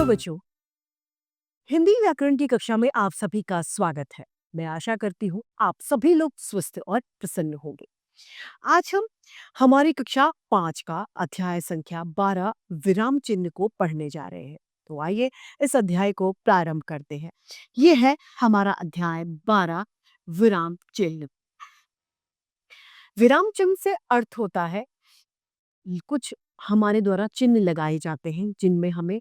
Hello बच्चों, हिंदी व्याकरण की कक्षा में आप सभी का स्वागत है। मैं आशा करती हूँ आप सभी लोग स्वस्थ और प्रसन्न होंगे। आज हम हमारी कक्षा 5 का अध्याय संख्या 12 विराम चिन्ह को पढ़ने जा रहे हैं। तो आइए इस अध्याय को प्रारंभ करते हैं। ये है हमारा अध्याय 12 विराम चिन्ह। विराम चिन्ह से अर्थ होता है कुछ हमारे द्वारा चिन्ह लगाए जाते हैं जिनमें हमें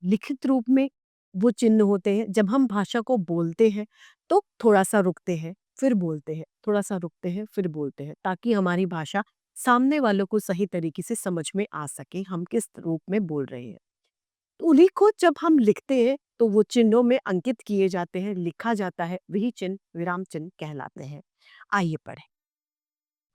लिखित रूप में वो चिन्ह होते हैं। जब हम भाषा को बोलते हैं तो थोड़ा सा रुकते हैं फिर बोलते हैं, थोड़ा सा रुकते हैं फिर बोलते हैं, ताकि हमारी भाषा सामने वालों को सही तरीके से समझ में आ सके हम किस रूप में बोल रहे हैं। तो उन्हीं को जब हम लिखते हैं तो वो चिन्हों में अंकित किए जाते हैं, लिखा जाता है। वही चिन्ह विराम चिन्ह कहलाते हैं। आइए पढ़ें।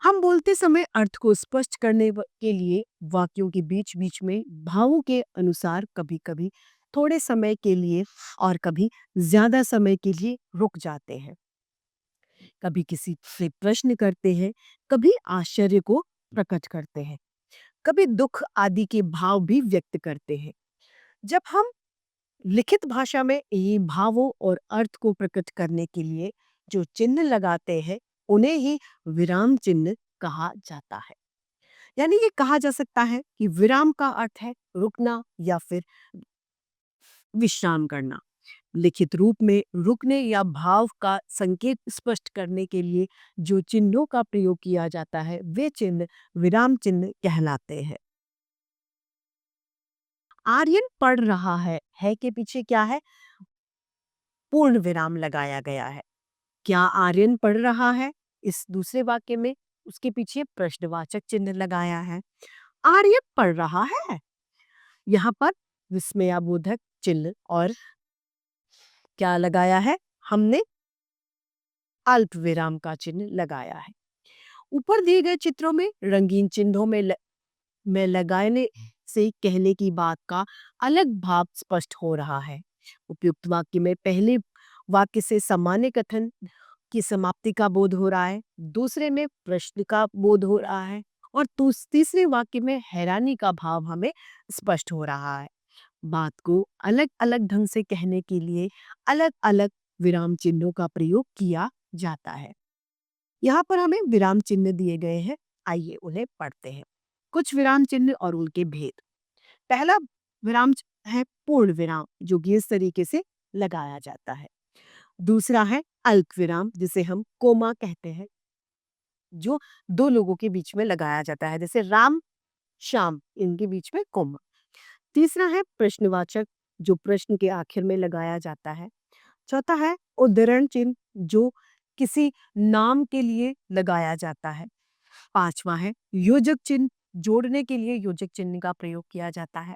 हम बोलते समय अर्थ को स्पष्ट करने के लिए वाक्यों के बीच बीच में भावों के अनुसार कभी कभी थोड़े समय के लिए और कभी ज्यादा समय के लिए रुक जाते हैं। कभी किसी से प्रश्न करते हैं, कभी आश्चर्य को प्रकट करते हैं, कभी दुख आदि के भाव भी व्यक्त करते हैं। जब हम लिखित भाषा में ये भावों और अर्थ को प्रकट करने के लिए जो चिन्ह लगाते हैं उन्हें ही विराम चिन्ह कहा जाता है। यानी ये कहा जा सकता है कि विराम का अर्थ है रुकना या फिर विश्राम करना। लिखित रूप में रुकने या भाव का संकेत स्पष्ट करने के लिए जो चिन्हों का प्रयोग किया जाता है वे चिन्ह विराम चिन्ह कहलाते हैं। आर्यन पढ़ रहा है के पीछे क्या है? पूर्ण विराम लगाया गया है। क्या आर्यन पढ़ रहा है? इस दूसरे वाक्य में उसके पीछे प्रश्नवाचक चिन्ह लगाया है। आर्यन पढ़ रहा है, यहाँ पर विस्मयाबोधक चिन्ह और क्या लगाया है हमने? अल्प विराम का चिन्ह लगाया है। ऊपर दिए गए चित्रों में रंगीन चिन्हों में लगाने से कहने की बात का अलग भाव स्पष्ट हो रहा है। उपयुक्त वाक्य में पहले वाक्य से सामान्य कथन की समाप्ति का बोध हो रहा है, दूसरे में प्रश्न का बोध हो रहा है और तीसरे वाक्य में हैरानी का भाव हमें स्पष्ट हो रहा है। बात को अलग अलग ढंग से कहने के लिए अलग अलग विराम चिन्हों का प्रयोग किया जाता है। यहाँ पर हमें विराम चिन्ह दिए गए हैं, आइए उन्हें पढ़ते हैं। कुछ विराम चिन्ह और उनके भेद। पहला विराम है पूर्ण विराम, जो कि इस तरीके से लगाया जाता है। दूसरा है अल्प विराम, जिसे हम कोमा कहते हैं, जो दो लोगों के बीच में लगाया जाता है, जैसे राम श्याम, इनके बीच में कोमा। तीसरा है प्रश्नवाचक, जो प्रश्न के आखिर में लगाया जाता है। चौथा है उद्धरण चिन्ह, जो किसी नाम के लिए लगाया जाता है। पांचवा है योजक चिन्ह, जोड़ने के लिए योजक चिन्ह का प्रयोग किया जाता है।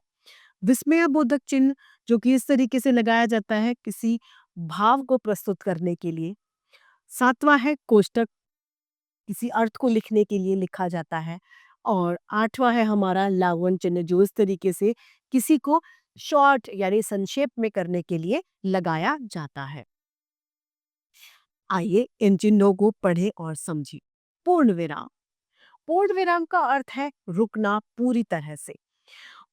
विस्मयबोधक चिन्ह, जो कि इस तरीके से लगाया जाता है किसी भाव को प्रस्तुत करने के लिए। सातवां है कोष्टक, किसी अर्थ को लिखने के लिए लिखा जाता है। और आठवां है हमारा लाघवन चिन्ह, जो इस तरीके से किसी को शॉर्ट यानी संक्षेप में करने के लिए लगाया जाता है। आइए इन चिन्हों को पढ़े और समझिए। पूर्ण विराम। पूर्ण विराम का अर्थ है रुकना पूरी तरह से।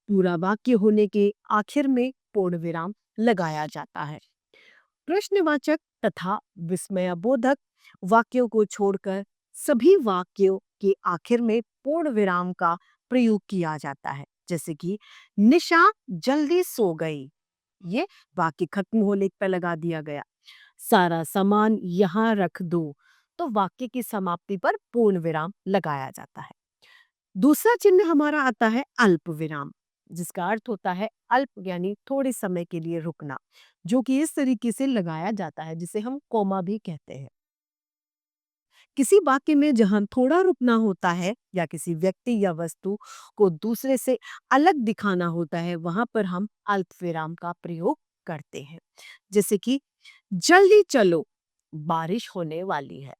पूरा वाक्य होने के आखिर में पूर्ण विराम लगाया जाता है। प्रश्नवाचक तथा विस्मयबोधक वाक्यों को छोड़कर सभी वाक्यों के आखिर में पूर्ण विराम का प्रयोग किया जाता है। जैसे कि निशा जल्दी सो गई, ये वाक्य खत्म होने पर लगा दिया गया। सारा सामान यहाँ रख दो, तो वाक्य की समाप्ति पर पूर्ण विराम लगाया जाता है। दूसरा चिन्ह हमारा आता है अल्प विराम, जिसका अर्थ होता है अल्प यानी थोड़े समय के लिए रुकना, जो कि इस तरीके से लगाया जाता है, जिसे हम कोमा भी कहते हैं। किसी वाक्य में जहां थोड़ा रुकना होता है या किसी व्यक्ति या वस्तु को दूसरे से अलग दिखाना होता है, वहां पर हम अल्प विराम का प्रयोग करते हैं। जैसे कि जल्दी चलो, बारिश होने वाली है।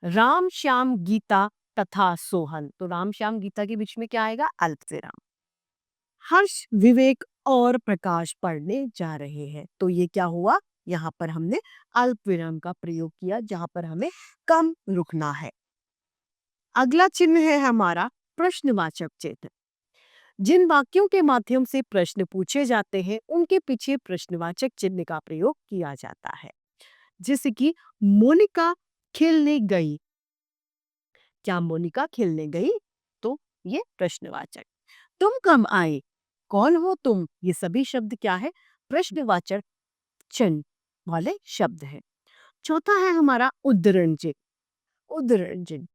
राम श्याम गीता तथा सोहन, तो राम श्याम गीता के बीच में क्या आएगा? अल्प विराम। हर्ष विवेक और प्रकाश पढ़ने जा रहे हैं, तो ये क्या हुआ? यहाँ पर हमने अल्प विराम का प्रयोग किया, जहां पर हमें कम रुकना है। अगला चिन्ह है हमारा प्रश्नवाचक चिन्ह। जिन वाक्यों के माध्यम से प्रश्न पूछे जाते हैं उनके पीछे प्रश्नवाचक चिन्ह का प्रयोग किया जाता है। जैसे कि मोनिका खेलने गई। क्या मोनिका खेलने गई? तो ये प्रश्नवाचक। तुम कब आए? कौन हो तुम? ये सभी शब्द क्या है? प्रश्नवाचक चिन्ह वाले शब्द है। चौथा है हमारा उद्धरण चिन्ह। उद्धरण चिन्ह,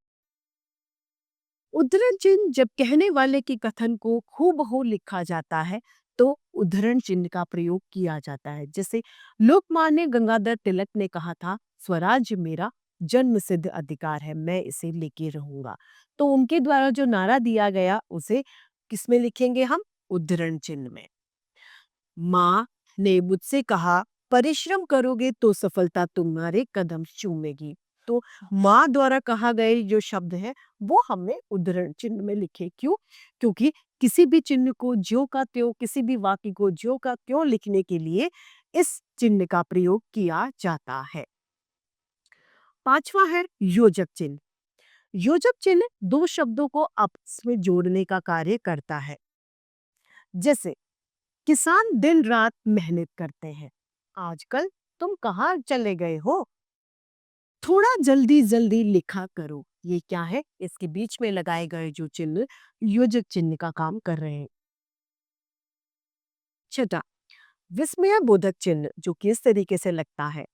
उद्धरण चिन्ह जब कहने वाले के कथन को हूबहू लिखा जाता है तो उद्धरण चिन्ह का प्रयोग किया जाता है। जैसे लोकमान्य गंगाधर तिलक ने कहा था, स्वराज्य मेरा जन्म सिद्ध अधिकार है, मैं इसे लेके रहूंगा। तो उनके द्वारा जो नारा दिया गया उसे किसमें लिखेंगे हम? उद्धरण चिन्ह में। माँ ने मुझसे कहा, परिश्रम करोगे तो सफलता तुम्हारे कदम चूमेगी। तो माँ द्वारा कहा गए जो शब्द है वो हमने उद्धरण चिन्ह में लिखे। क्यों? क्योंकि किसी भी चिन्ह को ज्यों का त्यों, किसी भी वाक्य को ज्यों का त्यों लिखने के लिए इस चिन्ह का प्रयोग किया जाता है। पांचवा है योजक चिन्ह। योजक चिन्ह दो शब्दों को आपस में जोड़ने का कार्य करता है। जैसे किसान दिन रात मेहनत करते हैं, आजकल तुम कहाँ चले गए हो? थोड़ा जल्दी जल्दी लिखा करो। ये क्या है? इसके बीच में लगाए गए जो चिन्ह योजक चिन्ह का काम कर रहे हैं। छठा, विस्मय बोधक चिन्ह, जो कि इस तरीके से लगता है।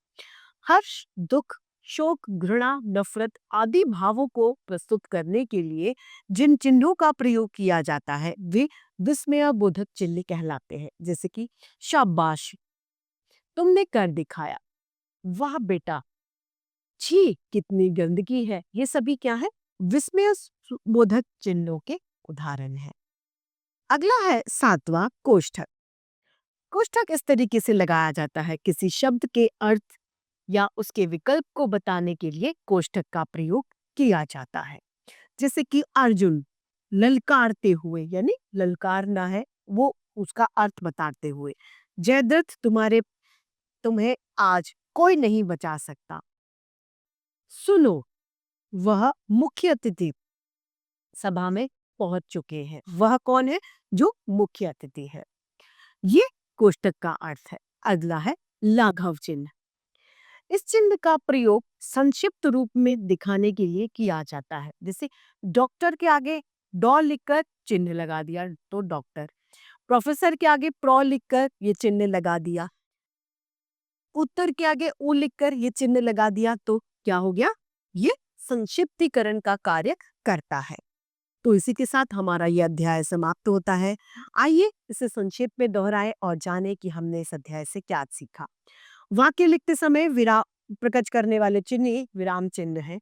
हर्ष, दुख, शोक, घृणा, नफरत आदि भावों को प्रस्तुत करने के लिए जिन चिन्हों का प्रयोग किया जाता है वे विस्मय बोधक चिन्ह कहलाते हैं। जैसे कि शाबाश, तुमने कर दिखाया, वाह बेटा, छी कितनी गंदगी है। ये सभी क्या है? विस्मय बोधक चिन्हों के उदाहरण है। अगला है सातवां कोष्ठक। कोष्ठक इस तरीके से लगाया जाता है, किसी शब्द के अर्थ या उसके विकल्प को बताने के लिए कोष्ठक का प्रयोग किया जाता है। जैसे कि अर्जुन ललकारते हुए, यानी ललकारना है वो उसका अर्थ बताते हुए। जयद्रथ, तुम्हें आज कोई नहीं बचा सकता। सुनो, वह मुख्य अतिथि सभा में पहुंच चुके हैं। वह कौन है? जो मुख्य अतिथि है। ये कोष्ठक का अर्थ है। अगला है लाघव चिन्ह। इस चिन्ह का प्रयोग संक्षिप्त रूप में दिखाने के लिए किया जाता है। जैसे डॉक्टर के आगे डॉ लिखकर चिन्ह लगा दिया तो डॉक्टर, प्रोफेसर के आगे प्रो लिखकर ये चिन्ह लगा दिया, उत्तर के आगे उ लिखकर ये चिन्ह लगा दिया, तो क्या हो गया? ये संक्षिप्तीकरण का कार्य करता है। तो इसी के साथ हमारा ये अध्याय समाप्त होता है। आइए इसे संक्षेप में दोहराएं और जानें कि हमने इस अध्याय से क्या सीखा। वाक्य लिखते समय विराम प्रकट करने वाले चिन्ह ही विराम चिन्ह है।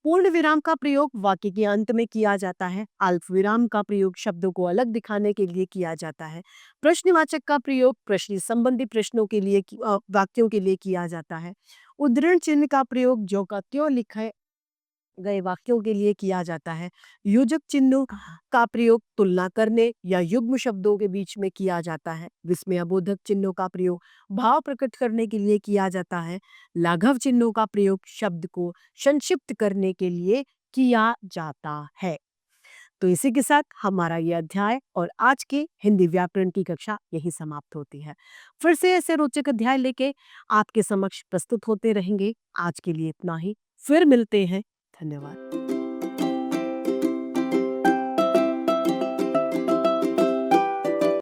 पूर्ण विराम का प्रयोग वाक्य के अंत में किया जाता है। अल्प विराम का प्रयोग शब्दों को अलग दिखाने के लिए किया जाता है। प्रश्नवाचक का प्रयोग प्रश्न संबंधी प्रश्नों के लिए वाक्यों के लिए किया जाता है। उद्धरण चिन्ह का प्रयोग जो का त्यों लिखे गए वाक्यों के लिए किया जाता है। योजक चिन्हों का प्रयोग तुलना करने या युग्म शब्दों के बीच में किया जाता है। विस्मयबोधक चिन्हों का प्रयोग भाव प्रकट करने के लिए किया जाता है। लाघव चिन्हों का प्रयोग शब्द को संक्षिप्त करने के लिए किया जाता है। तो इसी के साथ हमारा ये अध्याय और आज की हिंदी व्याकरण की कक्षा यही समाप्त होती है। फिर से ऐसे रोचक अध्याय लेके आपके समक्ष प्रस्तुत होते रहेंगे। आज के लिए इतना ही, फिर मिलते हैं। धन्यवाद।